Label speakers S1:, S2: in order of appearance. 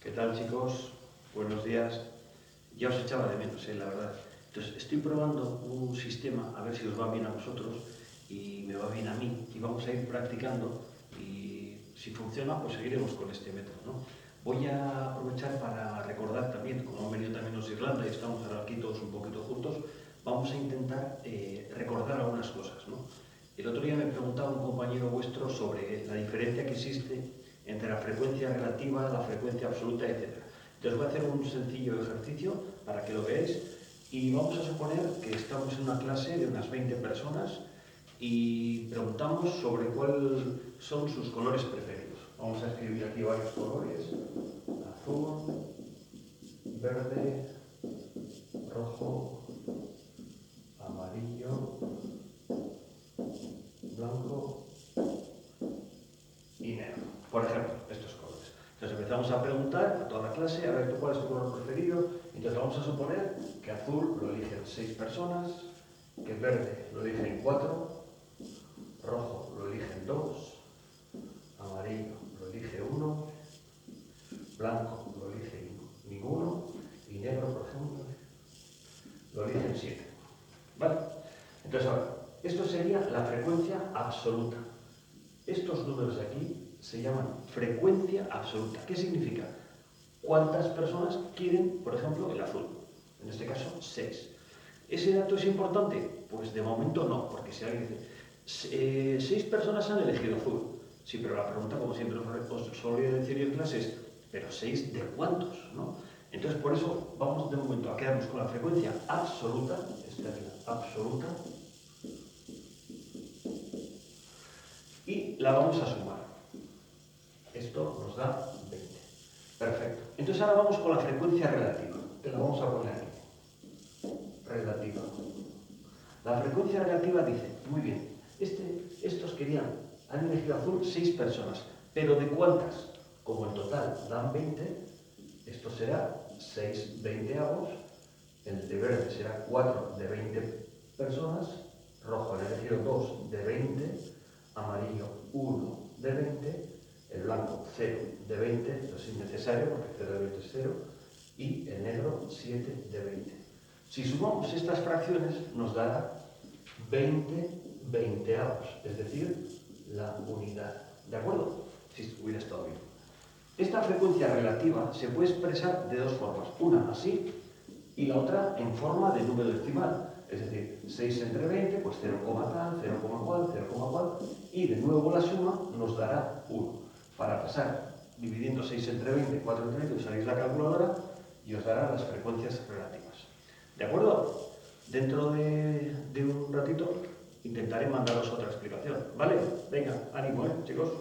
S1: ¿Qué tal, chicos? Buenos días. Ya os echaba de menos, la verdad. Entonces, estoy probando un sistema, a ver si os va bien a vosotros y me va bien a mí. Y vamos a ir practicando y si funciona, pues seguiremos con este método, ¿no? Voy a aprovechar para recordar también, como han venido también los de Irlanda y estamos ahora aquí todos un poquito juntos, vamos a intentar recordar algunas cosas, ¿no? El otro día me preguntaba un compañero vuestro sobre la diferencia que existe entre la frecuencia relativa, la frecuencia absoluta, etc. Entonces voy a hacer un sencillo ejercicio para que lo veáis y vamos a suponer que estamos en una clase de unas 20 personas y preguntamos sobre cuáles son sus colores preferidos. Vamos a escribir aquí varios colores: azul, verde, rojo, amarillo, blanco y negro. Por ejemplo, estos colores. Entonces empezamos a preguntar a toda la clase, a ver, ¿tú cuál es tu color preferido? Entonces vamos a suponer que azul lo eligen 6 personas, que verde lo eligen 4, rojo lo eligen 2, amarillo lo elige 1, blanco lo elige ninguno y negro, por ejemplo, lo eligen 7. ¿Vale? Entonces ahora, esto sería la frecuencia absoluta. Estos números de aquí se llaman frecuencia absoluta. ¿Qué significa? ¿Cuántas personas quieren, por ejemplo, el azul? En este caso, 6. ¿Ese dato es importante? Pues de momento no, porque si alguien dice 6 personas han elegido azul. Sí, pero la pregunta, como siempre os solía decir en clases, ¿pero 6 de cuántos? ¿No? Entonces, por eso vamos de momento a quedarnos con la frecuencia absoluta, esta es la absoluta, y la vamos a sumar. Esto nos da 20. Perfecto. Entonces ahora vamos con la frecuencia relativa, que la vamos a poner aquí. Relativa. La frecuencia relativa dice, muy bien, estos han elegido azul 6 personas, pero ¿de cuántas? Como en total dan 20, esto será 6 veinteavos, el de verde será 4 de 20 personas, rojo han elegido 2 de 20, amarillo 1 de 20, el blanco 0 de 20, esto es innecesario porque 0 de 20 es 0, y el negro 7 de 20. Si sumamos estas fracciones nos dará 20 veinteavos, es decir, la unidad. ¿De acuerdo? Si hubiera estado bien. Esta frecuencia relativa se puede expresar de dos formas, una así y la otra en forma de número decimal. Es decir, 6 entre 20, pues 0, tal, 0, cual, 0, cual, y de nuevo la suma nos dará 1. Para pasar dividiendo 6 entre 20, 4 entre 20, usaréis la calculadora y os dará las frecuencias relativas. ¿De acuerdo? Dentro de un ratito intentaré mandaros otra explicación. ¿Vale? Venga, ánimo, chicos.